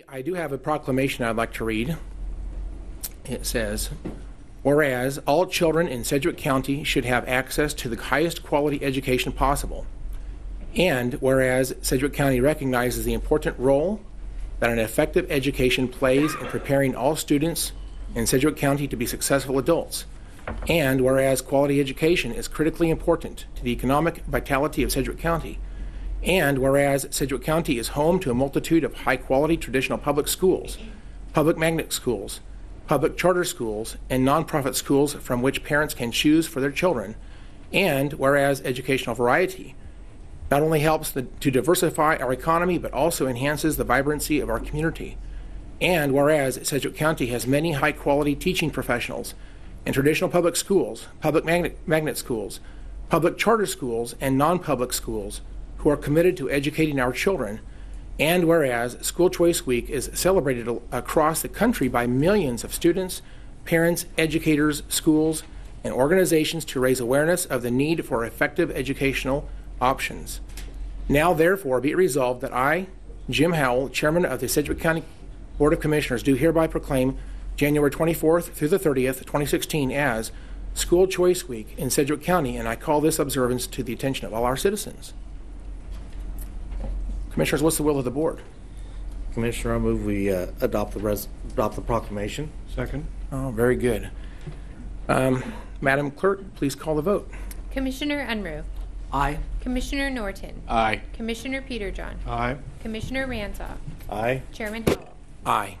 I do have a proclamation I'd like to read. It says, whereas all children in Sedgwick County should have access to the highest quality education possible, and whereas Sedgwick County recognizes the important role that an effective education plays in preparing all students in Sedgwick County to be successful adults, and whereas quality education is critically important to the economic vitality of Sedgwick County, and whereas Sedgwick County is home to a multitude of high-quality traditional public schools, public magnet schools, public charter schools, and nonprofit schools from which parents can choose for their children, and whereas educational variety not only helps to diversify our economy, but also enhances the vibrancy of our community, and whereas Sedgwick County has many high-quality teaching professionals in traditional public schools, public magnet schools, public charter schools, and non-public schools who are committed to educating our children, and whereas School Choice Week is celebrated across the country by millions of students, parents, educators, schools, and organizations to raise awareness of the need for effective educational options. Now, therefore, be it resolved that I, Jim Howell, Chairman of the Sedgwick County Board of Commissioners, do hereby proclaim January 24th through the 30th, 2016 as School Choice Week in Sedgwick County, and I call this observance to the attention of all our citizens. Commissioners, what's the will of the board? Commissioner, I move we adopt the proclamation. Second. Oh, very good. Madam Clerk, please call the vote. Commissioner Unruh. Aye. Commissioner Norton. Aye. Commissioner Peterjohn. Aye. Commissioner Ranzau. Aye. Chairman Howell. Aye.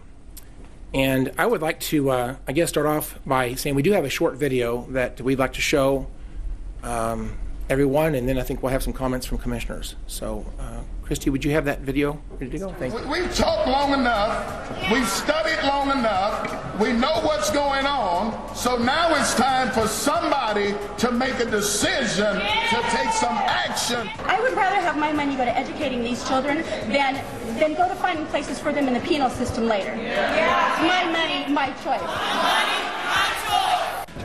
And I would like to, I guess, start off by saying we do have a short video that we'd like to show everyone, and then I think we'll have some comments from commissioners. So, Christy, would you have that video ready to go? Thank you. We've talked long enough. We've studied long enough. We know what's going on. So now it's time for somebody to make a decision to take some action. I would rather have my money go to educating these children than go to finding places for them in the penal system later. My money, my choice.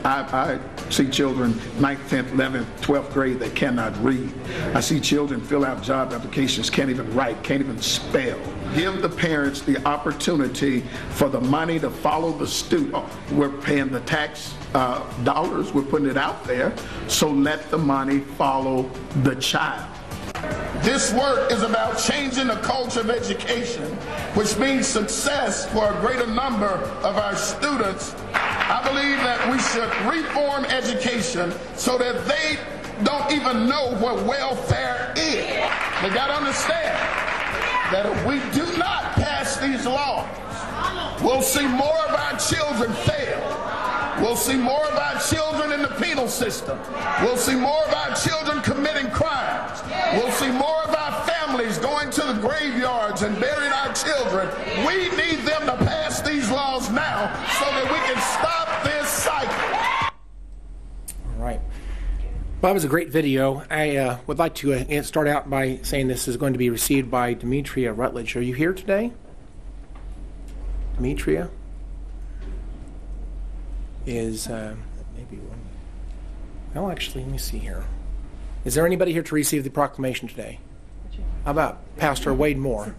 I see children 9th, 10th, 11th, 12th grade that cannot read. I see children fill out job applications, can't even write, can't even spell. Give the parents the opportunity for the money to follow the student. We're paying the tax dollars, we're putting it out there, so let the money follow the child. This work is about changing the culture of education, which means success for a greater number of our students. I believe that we should reform education so that they don't even know what welfare is. They got to understand that if we do not pass these laws, we'll see more of our children fail. We'll see more of our children in the penal system. We'll see more of our children committing crimes. We'll see more of our families going to the graveyards and burying our children. We need them to pass these laws now so that we can stop this cycle. All right. Well, that was a great video. I would like to start out by saying this is going to be received by Demetria Rutledge. Are you here today? Demetria is maybe one. Well, actually, let me see here. Is there anybody here to receive the proclamation today? How about Pastor Wade Moore?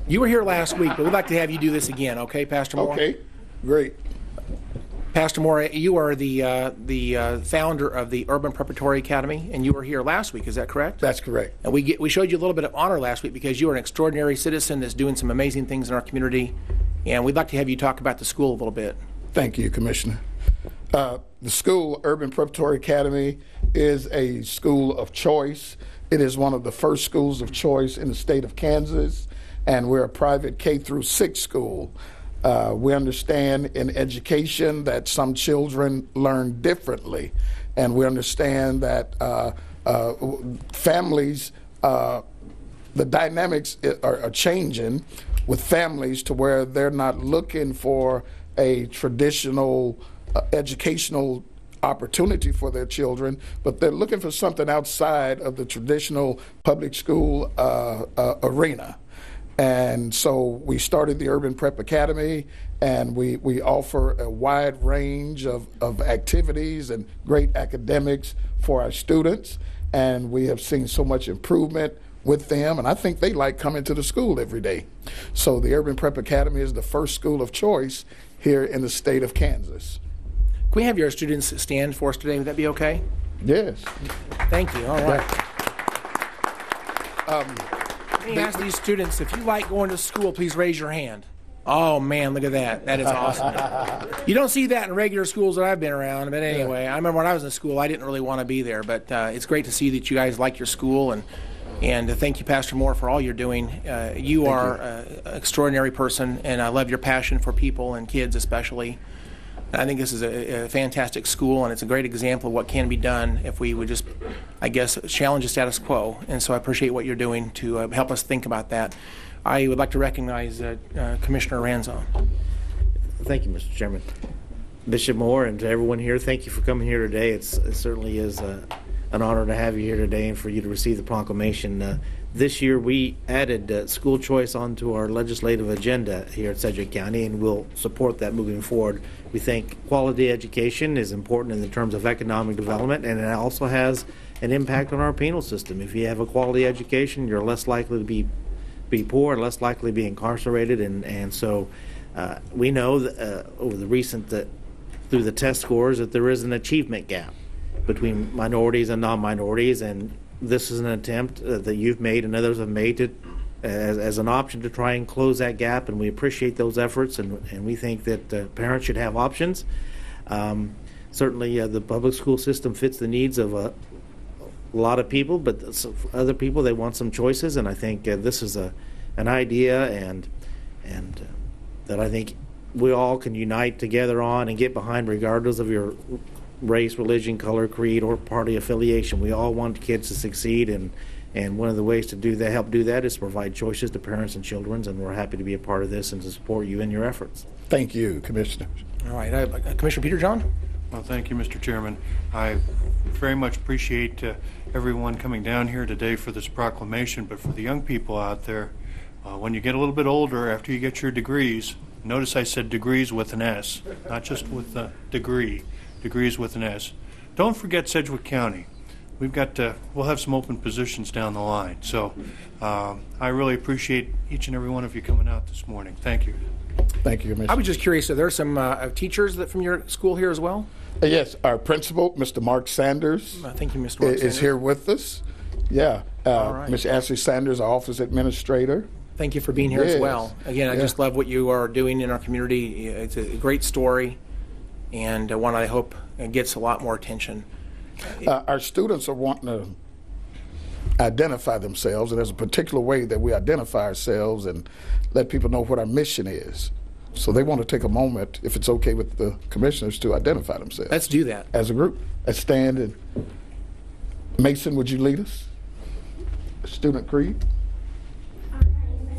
You were here last week, but we'd like to have you do this again, okay, Pastor Moore? Okay, great. Pastor Moore, you are the founder of the Urban Preparatory Academy, and you were here last week. Is that correct? That's correct. And we showed you a little bit of honor last week because you are an extraordinary citizen that's doing some amazing things in our community, and we'd like to have you talk about the school a little bit. Thank you, Commissioner. The school, Urban Preparatory Academy, is a school of choice. It is one of the first schools of choice in the state of Kansas, and we're a private K-6 school. We understand in education that some children learn differently, and we understand that families, the dynamics are changing with families to where they're not looking for a traditional educational opportunity for their children, but they're looking for something outside of the traditional public school arena. And so we started the Urban Prep Academy, and we offer a wide range of activities and great academics for our students. And we have seen so much improvement with them, and I think they like coming to the school every day. So the Urban Prep Academy is the first school of choice here in the state of Kansas. Can we have your students stand for us today? Would that be okay? Yes. Thank you. All right. Let me ask these students, if you like going to school, please raise your hand. Oh, man, look at that. That is awesome. You don't see that in regular schools that I've been around. But anyway, I remember when I was in school, I didn't really want to be there. But it's great to see that you guys like your school. And thank you, Pastor Moore, for all you're doing. You are an extraordinary person, and I love your passion for people and kids especially. I think this is a fantastic school, and it's a great example of what can be done if we would just, I guess, challenge the status quo. And so I appreciate what you're doing to help us think about that. I would like to recognize Commissioner Ranzo. Thank you, Mr. Chairman. Bishop Moore, and to everyone here, thank you for coming here today. It certainly is an honor to have you here today and for you to receive the proclamation. This year we added school choice onto our legislative agenda here at Sedgwick County, and we'll support that moving forward. We think quality education is important in the terms of economic development, and it also has an impact on our penal system. If you have a quality education, you're less likely to be poor, less likely to be incarcerated, and so we know that, over the recent through the test scores that there is an achievement gap between minorities and non-minorities, and this is an attempt that you've made and others have made to, as an option to try and close that gap, and we appreciate those efforts, and we think that parents should have options. Certainly the public school system fits the needs of a lot of people, but for other people they want some choices, and I think this is an idea and that I think we all can unite together on and get behind, regardless of your race, religion, color, creed, or party affiliation. We all want kids to succeed, and one of the ways to do that, help do that, is to provide choices to parents and children, and we're happy to be a part of this and to support you in your efforts. Thank you, Commissioner. All right. Commissioner Peter John? Well, thank you, Mr. Chairman. I very much appreciate everyone coming down here today for this proclamation, but for the young people out there, when you get a little bit older, after you get your degrees, notice I said degrees with an S, not just with a degree, degrees with an S. Don't forget Sedgwick County. We'll have some open positions down the line. So I really appreciate each and every one of you coming out this morning. Thank you. Thank you, Commissioner. I was just curious, are there some teachers from your school here as well? Yes, our principal, Mr. Mark Sanders, thank you, Mr. Mark is Sanders. here with us. Yeah, All right. Ms. Ashley Sanders, our office administrator. Thank you for being here as Yes. well. Again, I just love what you are doing in our community. It's a great story, and one I hope gets a lot more attention. Our students are wanting to identify themselves, and there's a particular way that we identify ourselves and let people know what our mission is. So they want to take a moment, if it's okay with the commissioners, to identify themselves. Let's do that. As a group. Let's stand. And Mason, would you lead us? Student creed.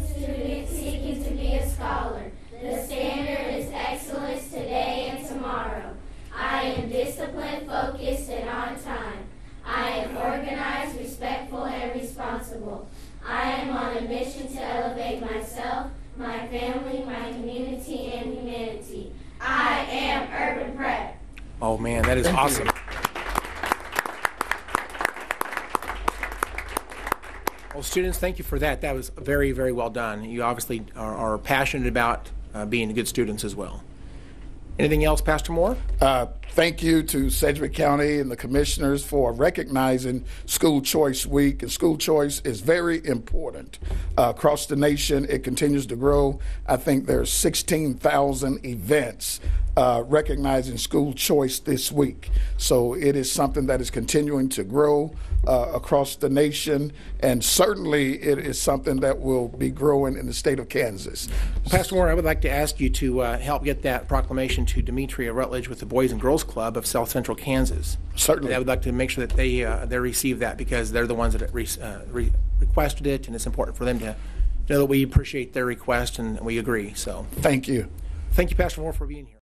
Student seeking to be a scholar. The standard is excellence today and tomorrow. I am disciplined, focused, and on time. I am organized, respectful, and responsible. I am on a mission to elevate myself, my family, my community, and humanity. I am Urban Prep. Oh, man, that is awesome. Well, students, thank you for that. That was very, very well done. You obviously are passionate about being good students as well. Anything else, Pastor Moore? Thank you to Sedgwick County and the commissioners for recognizing School Choice Week. And school choice is very important. Across the nation, it continues to grow. I think there's 16,000 events recognizing school choice this week. So it is something that is continuing to grow across the nation, and certainly it is something that will be growing in the state of Kansas. Pastor Moore, I would like to ask you to help get that proclamation to Demetria Rutledge with the Boys and Girls Club of South Central Kansas. Certainly. I would like to make sure that they receive that, because they're the ones that requested it, and it's important for them to know that we appreciate their request and we agree. So Thank you. thank you, Pastor Moore, for being here.